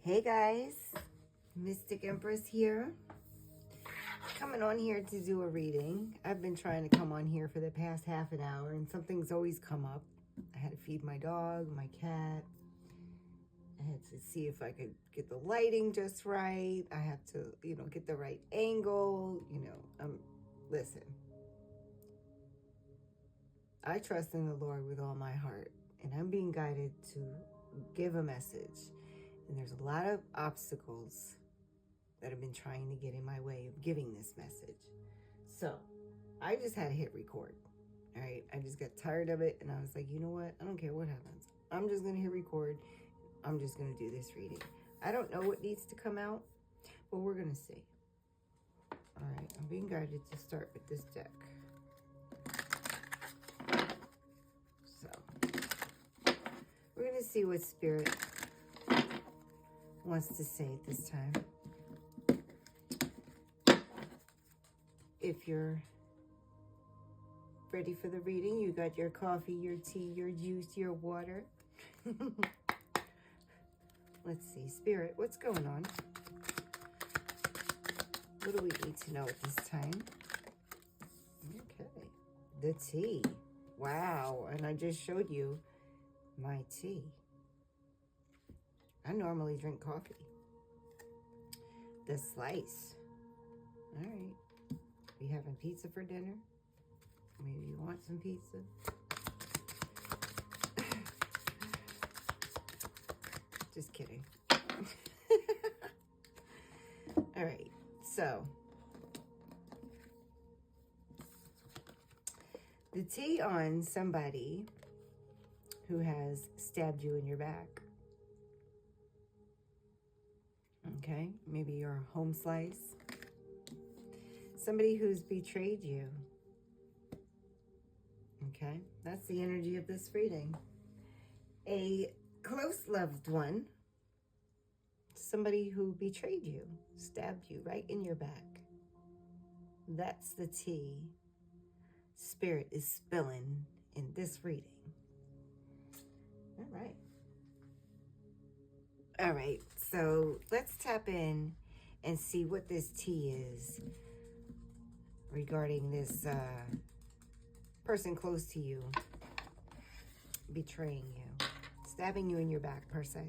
Hey guys, Mystic Empress here. Coming on here to do a reading. I've been trying to come on here for the past half an hour and something's always come up. I had to feed my dog, my cat. I had to see if I could get the lighting just right. I have to, get the right angle. Listen. I trust in the Lord with all my heart, and I'm being guided to give a message. And there's a lot of obstacles that have been trying to get in my way of giving this message. So I just had to hit record. All right. I just got tired of it. And I was like, you know what? I don't care what happens. I'm just going to hit record. I'm just going to do this reading. I don't know what needs to come out, but we're going to see. All right. I'm being guided to start with this deck. So we're going to see what Spirit wants to say at this time. If you're ready for the reading, you got your coffee, your tea, your juice, your water. Let's see, Spirit, what's going on? What do we need to know at this time? Okay, the tea. Wow, and I just showed you my tea. I normally drink coffee. The slice. All right. We having pizza for dinner? Maybe you want some pizza? Just kidding. All right. So, the tea on somebody who has stabbed you in your back. Okay, maybe your home slice. Somebody who's betrayed you. Okay, that's the energy of this reading. A close loved one. Somebody who betrayed you, stabbed you right in your back. That's the tea Spirit is spilling in this reading. All right. All right, so let's tap in and see what this tea is regarding this person close to you betraying you, stabbing you in your back, per se.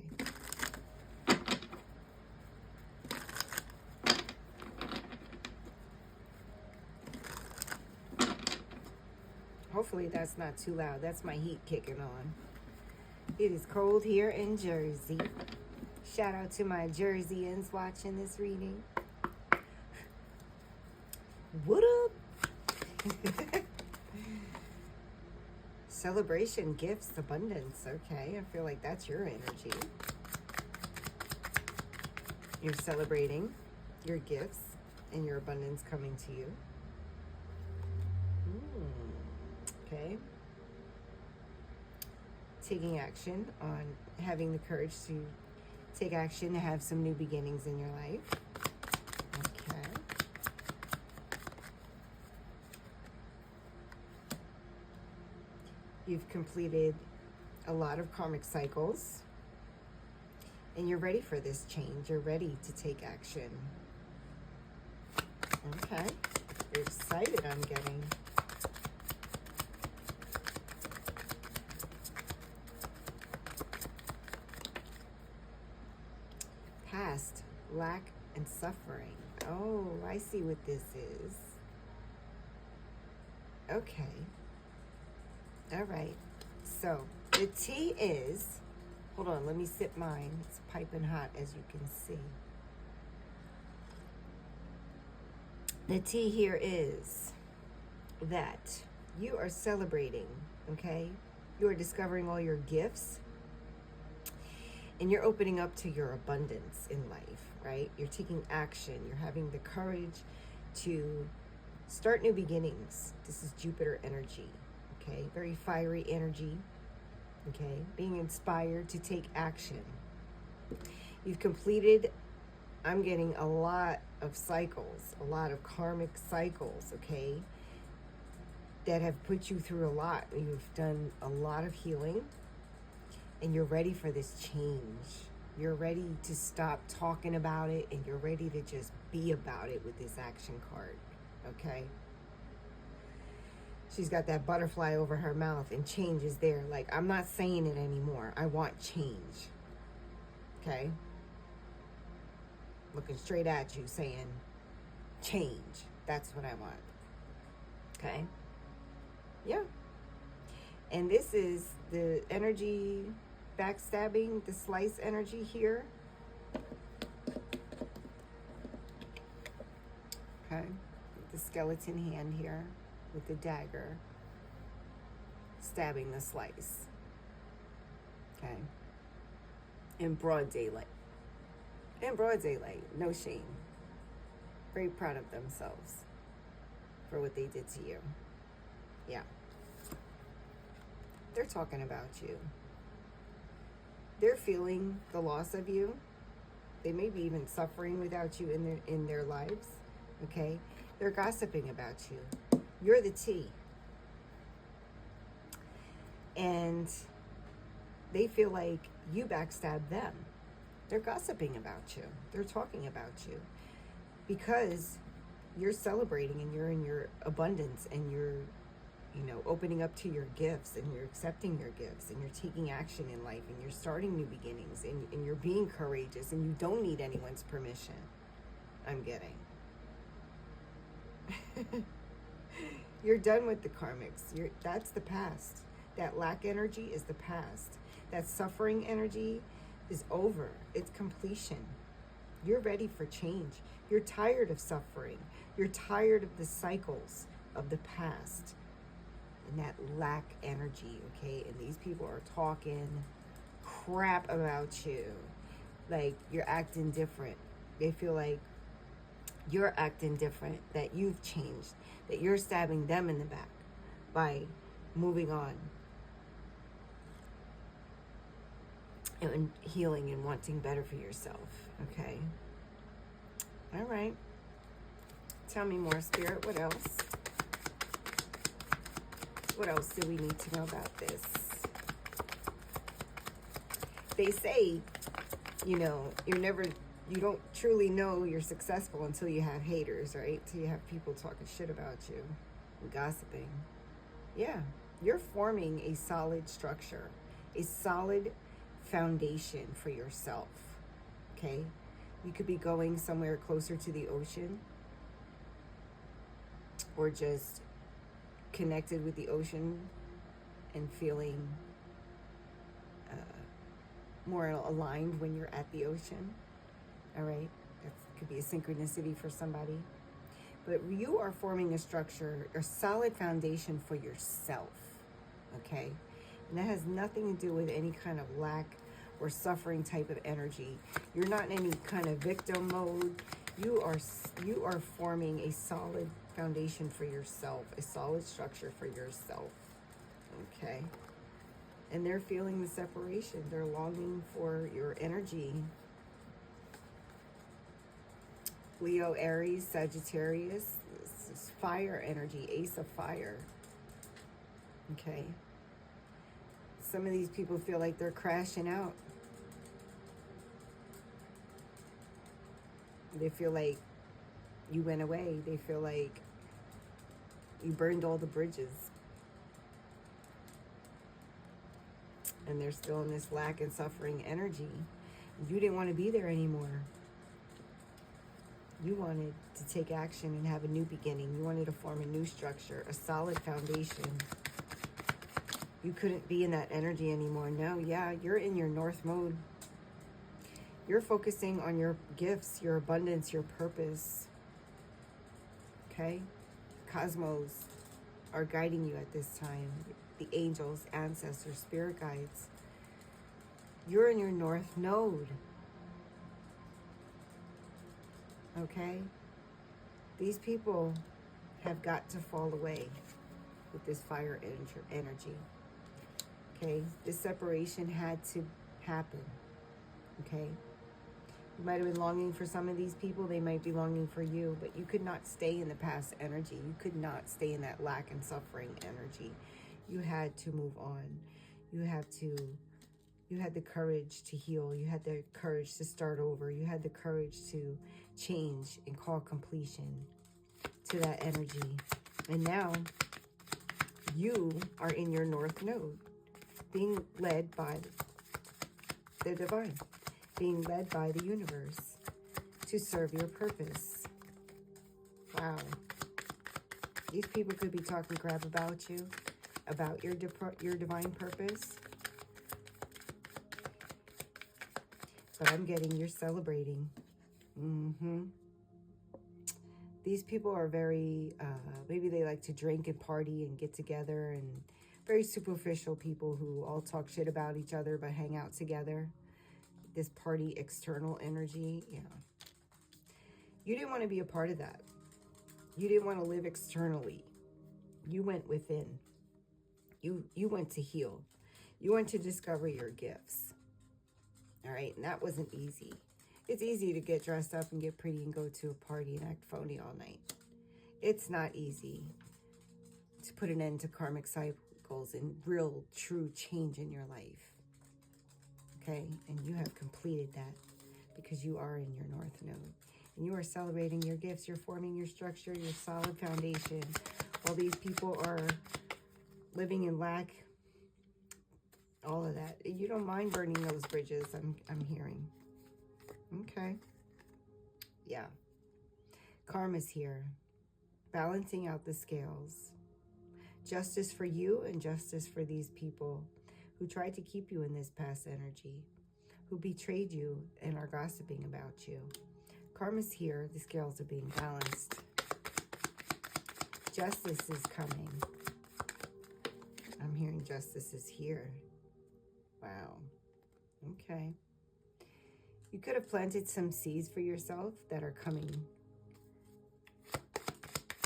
Hopefully that's not too loud. That's my heat kicking on. It is cold here in Jersey. Shout out to my Jerseyans watching this reading. What up? Celebration, gifts, abundance. Okay, I feel like that's your energy. You're celebrating your gifts and your abundance coming to you. Okay. Taking action on having the courage to take action to have some new beginnings in your life. Okay. You've completed a lot of karmic cycles. And you're ready for this change. You're ready to take action. Okay. You're excited, I'm getting. Past lack and suffering. Oh, I see what this is. Okay. All right. So the tea is, hold on, let me sip mine. It's piping hot, as you can see. The tea here is that you are celebrating, okay? You are discovering all your gifts. And you're opening up to your abundance in life, right? You're taking action. You're having the courage to start new beginnings. This is Jupiter energy, okay? Very fiery energy, okay? Being inspired to take action. You've completed, I'm getting a lot of cycles, a lot of karmic cycles, okay? That have put you through a lot. You've done a lot of healing. And you're ready for this change. You're ready to stop talking about it, and you're ready to just be about it with this action card, okay? She's got that butterfly over her mouth, and change is there. Like, I'm not saying it anymore. I want change, okay? Looking straight at you saying, change. That's what I want, okay? Yeah. And this is the energy backstabbing, the slice energy here. Okay. The skeleton hand here with the dagger stabbing the slice. Okay. In broad daylight. In broad daylight. No shame. Very proud of themselves for what they did to you. Yeah. They're talking about you. They're feeling the loss of you. They may be even suffering without you in their lives. Okay? They're gossiping about you. You're the tea. And they feel like you backstabbed them. They're gossiping about you. They're talking about you. Because you're celebrating and you're in your abundance and you're, opening up to your gifts and you're accepting your gifts and you're taking action in life and you're starting new beginnings and you're being courageous and you don't need anyone's permission. I'm getting. You're done with the karmics. That's the past. That lack energy is the past. That suffering energy is over. It's completion. You're ready for change. You're tired of suffering. You're tired of the cycles of the past and that lack energy, okay? And these people are talking crap about you. Like, you're acting different. They feel like you're acting different, that you've changed, that you're stabbing them in the back by moving on and healing and wanting better for yourself, okay? All right. Tell me more, Spirit. What else? What else do we need to know about this? They say, you don't truly know you're successful until you have haters, right? Till you have people talking shit about you and gossiping. Yeah, you're forming a solid structure, a solid foundation for yourself, okay? You could be going somewhere closer to the ocean or just connected with the ocean and feeling more aligned when you're at the ocean. All right, that could be a synchronicity for somebody. But you are forming a structure, a solid foundation for yourself, okay? And that has nothing to do with any kind of lack or suffering type of energy. You're not in any kind of victim mode. You are forming a solid foundation for yourself, a solid structure for yourself, okay? And they're feeling the separation. They're longing for your energy. Leo, Aries, Sagittarius, this is fire energy, Ace of Fire. Okay. Some of these people feel like they're crashing out. They feel like you went away. They feel like you burned all the bridges. And they're still in this lack and suffering energy. You didn't want to be there anymore. You wanted to take action and have a new beginning. You wanted to form a new structure, a solid foundation. You couldn't be in that energy anymore. No, yeah, you're in your north mode. You're focusing on your gifts, your abundance, your purpose. Okay? Cosmos are guiding you at this time. The angels, ancestors, spirit guides. You're in your north node. Okay? These people have got to fall away with this fire energy. Okay? This separation had to happen. Okay? You might have been longing for some of these people. They might be longing for you. But you could not stay in the past energy. You could not stay in that lack and suffering energy. You had to move on. You have to You had the courage to heal. You had the courage to start over. You had the courage to change and call completion to that energy. And now you are in your North Node, being led by the divine, being led by the universe to serve your purpose. Wow. These people could be talking crap about you, about your divine purpose. But I'm getting you're celebrating. These people are very, maybe they like to drink and party and get together, and very superficial people who all talk shit about each other but hang out together. This party external energy, yeah. You didn't want to be a part of that. You didn't want to live externally. You went within. You went to heal. You went to discover your gifts. All right, and that wasn't easy. It's easy to get dressed up and get pretty and go to a party and act phony all night. It's not easy to put an end to karmic cycles and real, true change in your life. Okay, and you have completed that because you are in your North Node. And you are celebrating your gifts. You're forming your structure, your solid foundation. While these people are living in lack, all of that. You don't mind burning those bridges, I'm hearing. Okay. Yeah. Karma's here. Balancing out the scales. Justice for you and justice for these people who tried to keep you in this past energy, who betrayed you and are gossiping about you. Karma's here. The scales are being balanced. Justice is coming. I'm hearing justice is here. Wow. Okay. You could have planted some seeds for yourself that are coming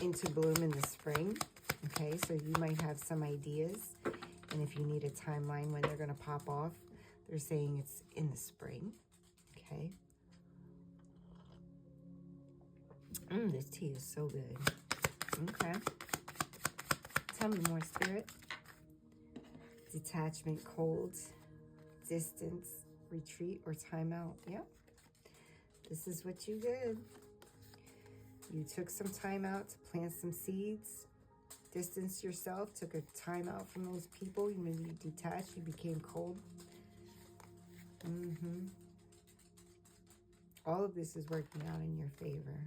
into bloom in the spring. Okay, so you might have some ideas. And if you need a timeline when they're going to pop off, they're saying it's in the spring. Okay. This tea is so good. Okay. Tell me more, Spirit. Detachment, cold, distance, retreat, or timeout. Yep. This is what you did. You took some time out to plant some seeds, distance yourself, took a time out from those people. You maybe detached, you became cold. All of this is working out in your favor.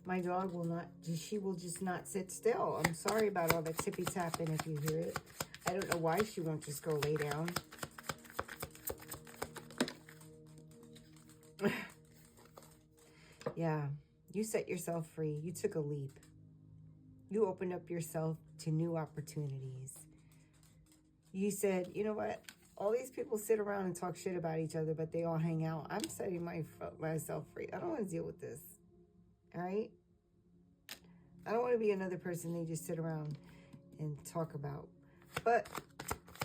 My dog will not, she will just not sit still. I'm sorry about all the tippy tapping if you hear it. I don't know why she won't just go lay down. Yeah, you set yourself free. You took a leap. You opened up yourself to new opportunities. You said, you know what? All these people sit around and talk shit about each other, but they all hang out. I'm setting myself free. I don't want to deal with this. All right? I don't want to be another person they just sit around and talk about. But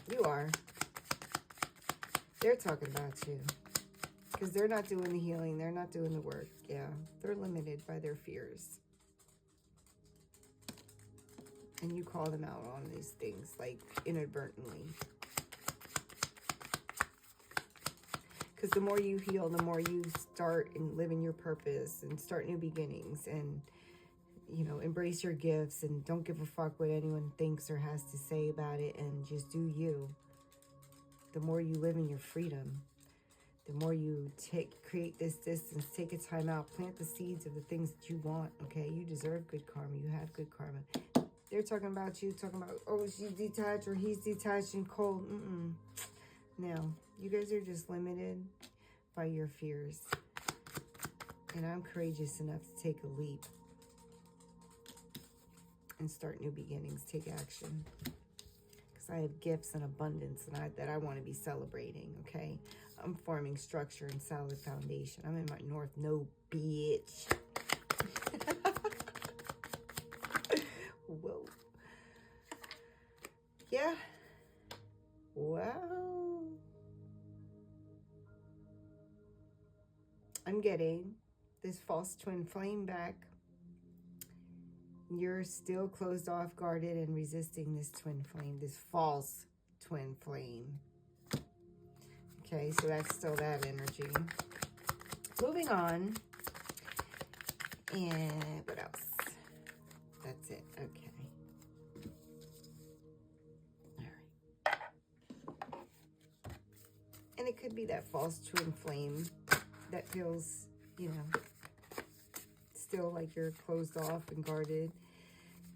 you are. They're talking about you. Because they're not doing the healing. They're not doing the work. Yeah. They're limited by their fears. And you call them out on these things, like, inadvertently. Because the more you heal, the more you start and live in your purpose and start new beginnings and, you know, embrace your gifts and don't give a fuck what anyone thinks or has to say about it and just do you. The more you live in your freedom, the more you create this distance, take a time out, plant the seeds of the things that you want, okay? You deserve good karma. You have good karma. They're talking about you, talking about, oh, she's detached or he's detached and cold. No, you guys are just limited by your fears. And I'm courageous enough to take a leap and start new beginnings, take action. Because I have gifts and abundance and that I want to be celebrating, okay? I'm forming structure and solid foundation. I'm in my North Node, bitch. Whoa. Yeah. Wow. I'm getting this false twin flame back. You're still closed off, guarded, and resisting this twin flame, this false twin flame. Okay, so that's still that energy. Moving on. And what else? That's it. Okay. All right. And it could be that false twin flame that feels, you know, still like you're closed off and guarded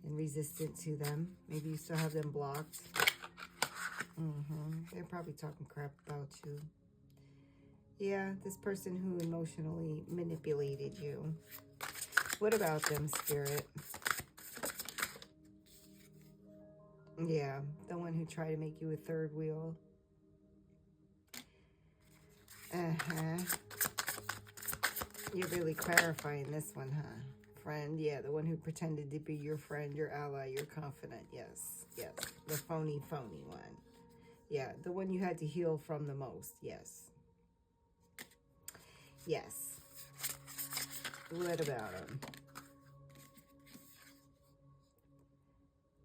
and resistant to them. Maybe you still have them blocked. They're probably talking crap about you. Yeah, this person who emotionally manipulated you. What about them, Spirit? Yeah, the one who tried to make you a third wheel. You're really clarifying this one, huh? Friend, yeah, the one who pretended to be your friend, your ally, your confidant. Yes, yes. The phony one. Yeah, the one you had to heal from the most. Yes. Yes. What about him?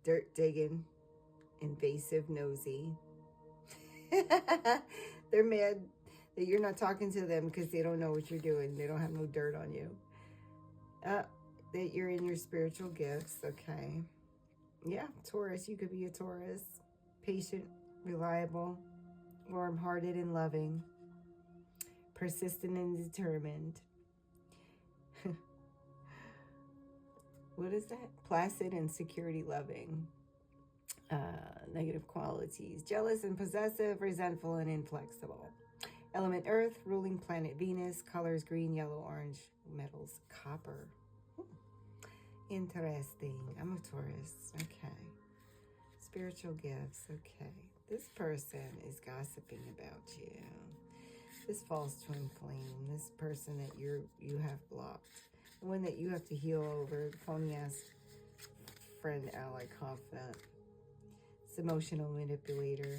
Dirt digging, invasive, nosy. They're mad that you're not talking to them because they don't know what you're doing. They don't have no dirt on you. That you're in your spiritual gifts. Okay. Yeah, Taurus. You could be a Taurus. Patient, reliable, warm-hearted and loving, persistent and determined. What is that? Placid and security-loving. Negative qualities. Jealous and possessive, resentful and inflexible. Element Earth, ruling planet Venus, colors green, yellow, orange, metals copper. Interesting. I'm a Taurus. Okay. Spiritual gifts. Okay. This person is gossiping about you. This false twin flame. This person that you have blocked. The one that you have to heal over. The phony ass friend, ally, confidant. This emotional manipulator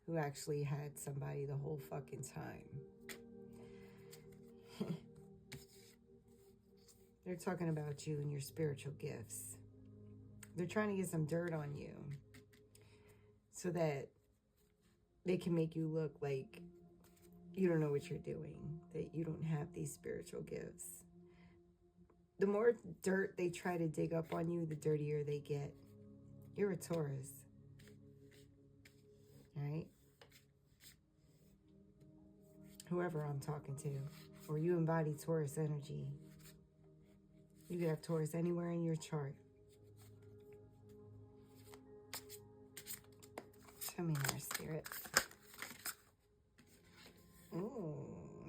who actually had somebody the whole fucking time. They're talking about you and your spiritual gifts. They're trying to get some dirt on you so that they can make you look like you don't know what you're doing, that you don't have these spiritual gifts. The more dirt they try to dig up on you, the dirtier they get. You're a Taurus. All right? Whoever I'm talking to, or you embody Taurus energy. You could have Taurus anywhere in your chart. Tell me more, Spirit.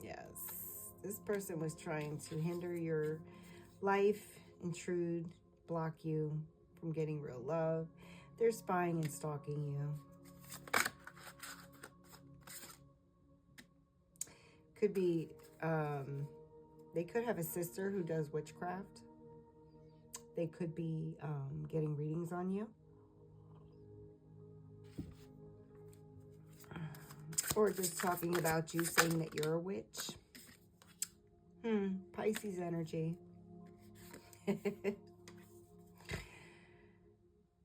Yes. This person was trying to hinder your life, intrude, block you from getting real love. They're spying and stalking you. Could be, they could have a sister who does witchcraft. They could be getting readings on you. Or just talking about you, saying that you're a witch. Pisces energy.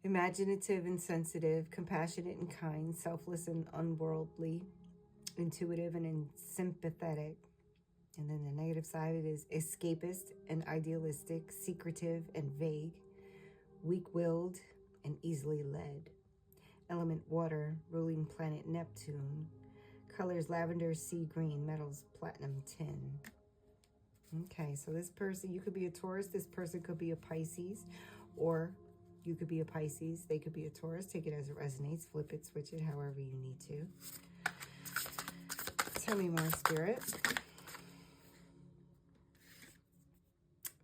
Imaginative and sensitive, compassionate and kind, selfless and unworldly, intuitive and sympathetic. And then the negative side of it is escapist and idealistic, secretive and vague, weak-willed and easily led. Element water, ruling planet Neptune. Colors lavender, sea green, metals platinum, tin. Okay, so this person, you could be a Taurus. This person could be a Pisces, or you could be a Pisces. They could be a Taurus. Take it as it resonates. Flip it, switch it, however you need to. Tell me more, Spirit.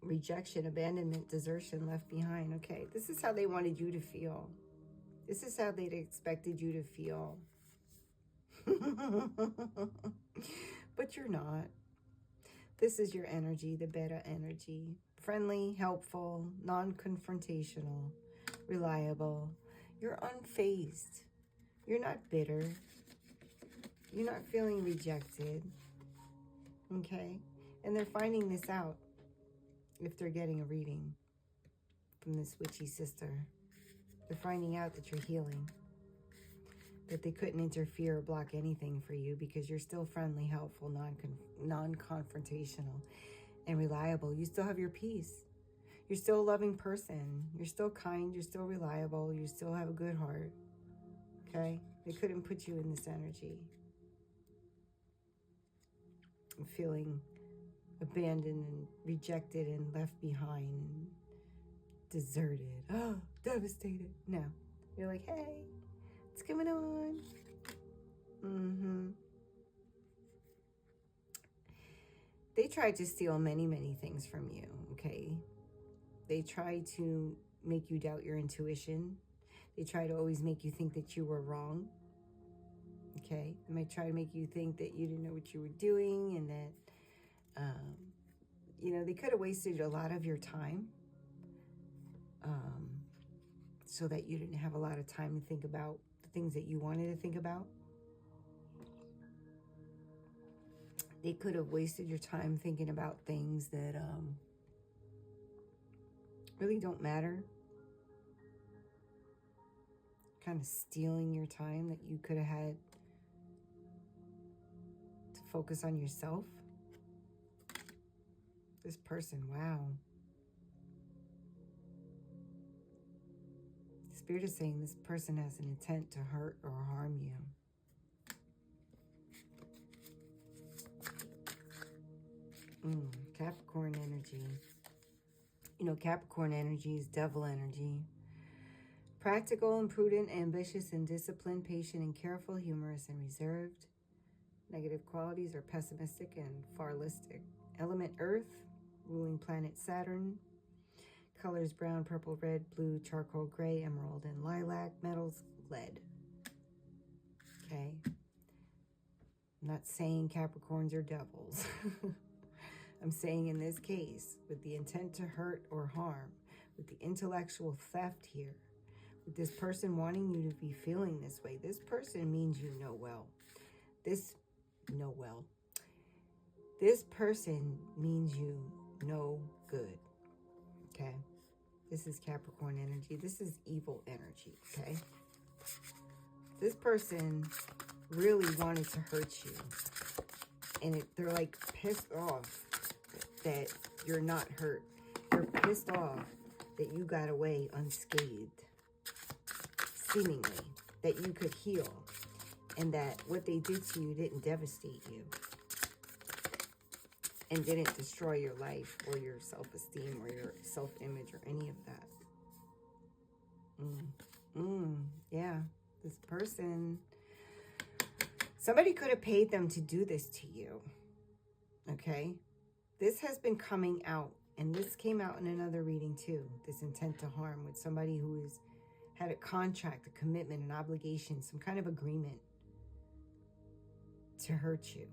Rejection, abandonment, desertion, left behind. Okay, this is how they wanted you to feel. This is how they'd expected you to feel. But you're not. This is your energy, the beta energy. Friendly, helpful, non-confrontational, reliable. You're unfazed. You're not bitter. You're not feeling rejected. Okay? And they're finding this out if they're getting a reading from this witchy sister. They're finding out that you're healing. that they couldn't interfere or block anything for you because you're still friendly, helpful, non-confrontational, and reliable. You still have your peace. You're still a loving person. You're still kind. You're still reliable. You still have a good heart. Okay? They couldn't put you in this energy. I'm feeling abandoned and rejected and left behind and deserted. Oh, devastated. No. You're like, hey, what's going on? They tried to steal many, many things from you, okay? They tried to make you doubt your intuition. They try to always make you think that you were wrong, okay? They might try to make you think that you didn't know what you were doing and that, you know, they could have wasted a lot of your time so that you didn't have a lot of time to think about the things that you wanted to think about. They could have wasted your time thinking about things that really don't matter. Kind of stealing your time that you could have had to focus on yourself. This person, wow. Spirit is saying this person has an intent to hurt or harm you. Capricorn energy. You know, Capricorn energy is devil energy. Practical and prudent, ambitious and disciplined, patient and careful, humorous and reserved. Negative qualities are pessimistic and fatalistic. Element Earth, ruling planet Saturn. Colors brown, purple, red, blue, charcoal, gray, emerald, and lilac. Metals, lead. Okay. I'm not saying Capricorns are devils. I'm saying in this case, with the intent to hurt or harm, with the intellectual theft here, with this person wanting you to be feeling this way, this person means you know well. This person means you no good. Okay? This is Capricorn energy. This is evil energy, okay? This person really wanted to hurt you. And they're like pissed off that you're not hurt. They're pissed off that you got away unscathed. Seemingly. That you could heal. And that what they did to you didn't devastate you. And didn't destroy your life or your self-esteem or your self-image or any of that. Yeah, this person, somebody could have paid them to do this to you. Okay? This has been coming out, and this came out in another reading too. This intent to harm with somebody who has had a contract, a commitment, an obligation, some kind of agreement to hurt you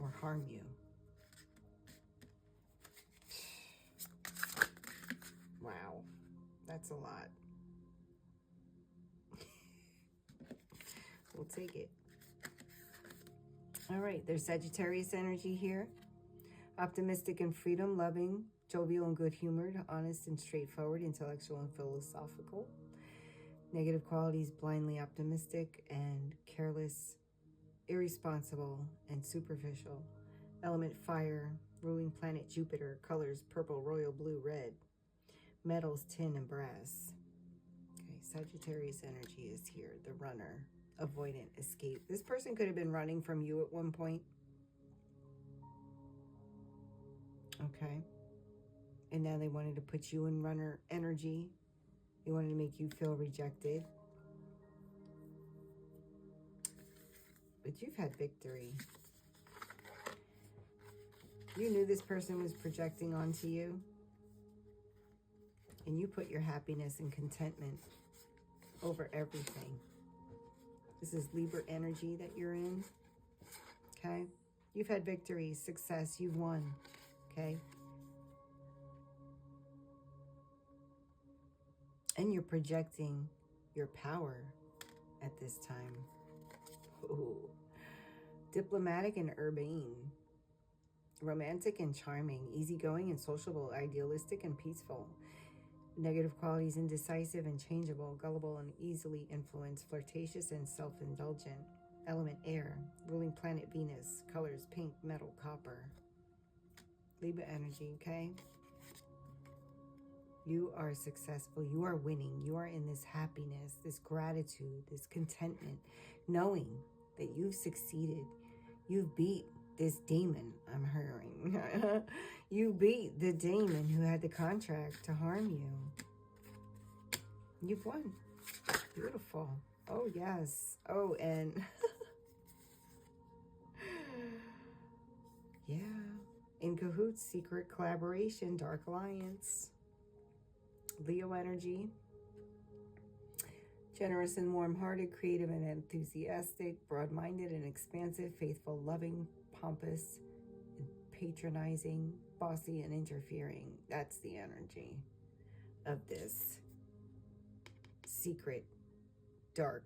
or harm you. Wow, that's a lot. We'll take it. All right, there's Sagittarius energy here. Optimistic and freedom, loving, jovial and good-humored, honest and straightforward, intellectual and philosophical. Negative qualities, blindly optimistic and careless, irresponsible and superficial. Element fire, ruling planet Jupiter, colors purple, royal blue, red. Metals, tin, and brass. Okay, Sagittarius energy is here. The runner, avoidant, escape. This person could have been running from you at one point. Okay. And now they wanted to put you in runner energy. They wanted to make you feel rejected. But you've had victory. You knew this person was projecting onto you. And you put your happiness and contentment over everything. This is Libra energy that you're in. Okay? You've had victory, success, you've won. Okay? And you're projecting your power at this time. Ooh. Diplomatic and urbane. Romantic and charming. Easygoing and sociable. Idealistic and peaceful. Negative qualities: indecisive and changeable, gullible and easily influenced, flirtatious and self-indulgent. Element: air. Ruling planet: Venus. Colors: pink, metal, copper. Libra energy, okay? You are successful. You are winning. You are in this happiness, this gratitude, this contentment, knowing that you've succeeded. You've beat this demon, I'm hearing. You beat the demon who had the contract to harm you. You've won. Beautiful. Oh, yes. Oh, and yeah. In cahoots, secret collaboration, dark alliance. Leo energy. Generous and warm-hearted, creative and enthusiastic, broad-minded and expansive, faithful, loving, pompous, and patronizing, bossy and interfering. That's the energy of this secret dark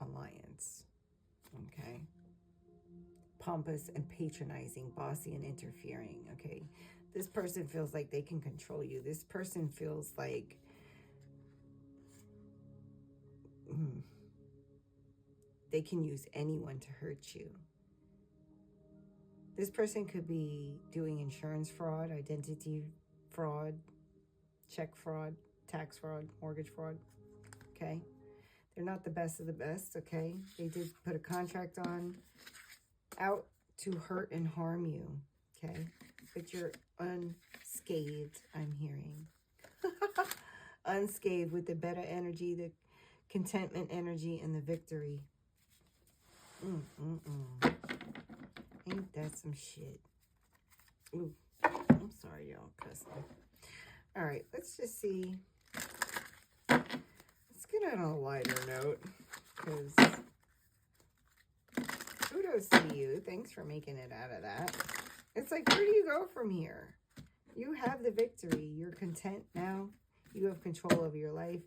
alliance. Okay. Pompous and patronizing, bossy and interfering. Okay. This person feels like they can control you. This person feels like they can use anyone to hurt you. This person could be doing insurance fraud, identity fraud, check fraud, tax fraud, mortgage fraud. Okay. They're not the best of the best. Okay. They did put a contract on out to hurt and harm you. Okay. But you're unscathed, I'm hearing. Unscathed with the better energy, the contentment energy, and the victory. Ain't that some shit? Ooh, I'm sorry, y'all, cussing. All right, let's just see. Let's get on a lighter note, because kudos to you. Thanks for making it out of that. It's like, where do you go from here? You have the victory. You're content now. You have control over your life.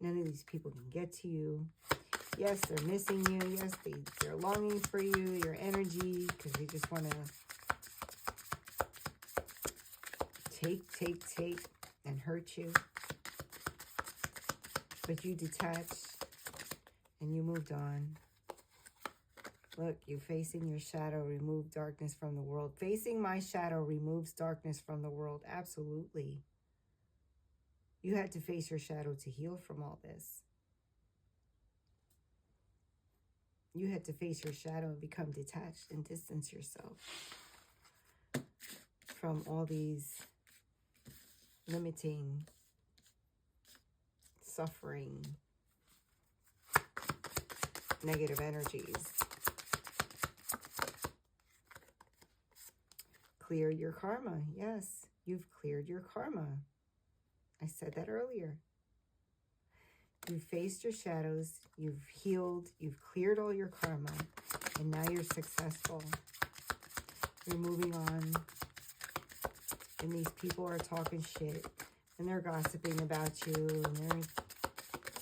None of these people can get to you. Yes, they're missing you. Yes, they're longing for you, your energy, because they just want to take, and hurt you. But you detached, and you moved on. Look, you facing your shadow, remove darkness from the world. Facing my shadow removes darkness from the world. Absolutely. You had to face your shadow to heal from all this. You had to face your shadow and become detached and distance yourself from all these limiting, suffering, negative energies. Clear your karma. Yes, you've cleared your karma. I said that earlier. You've faced your shadows, you've healed, you've cleared all your karma, and now you're successful. You're moving on, and these people are talking shit, and they're gossiping about you, and they're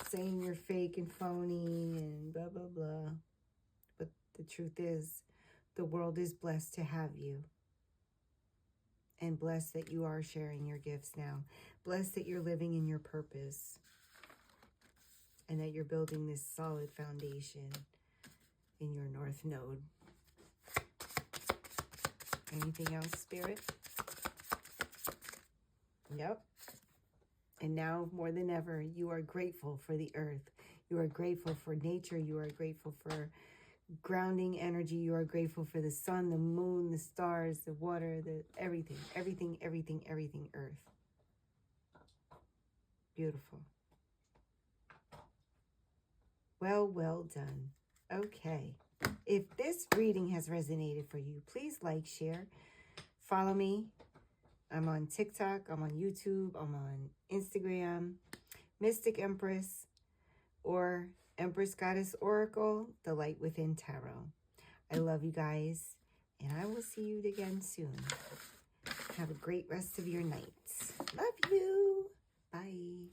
saying you're fake and phony, and blah, blah, blah. But the truth is, the world is blessed to have you. And blessed that you are sharing your gifts now. Blessed that you're living in your purpose. And that you're building this solid foundation in your North Node. Anything else, Spirit? Yep. And now, more than ever, you are grateful for the earth. You are grateful for nature. You are grateful for grounding energy. You are grateful for the sun, the moon, the stars, the water, the everything, earth. Beautiful. Well done. Okay. If this reading has resonated for you, please like, share, follow me. I'm on TikTok, I'm on YouTube, I'm on Instagram, Mystic Empress, or Empress Goddess Oracle, The Light Within Tarot. I love you guys, and I will see you again soon. Have a great rest of your night. Love you. Bye.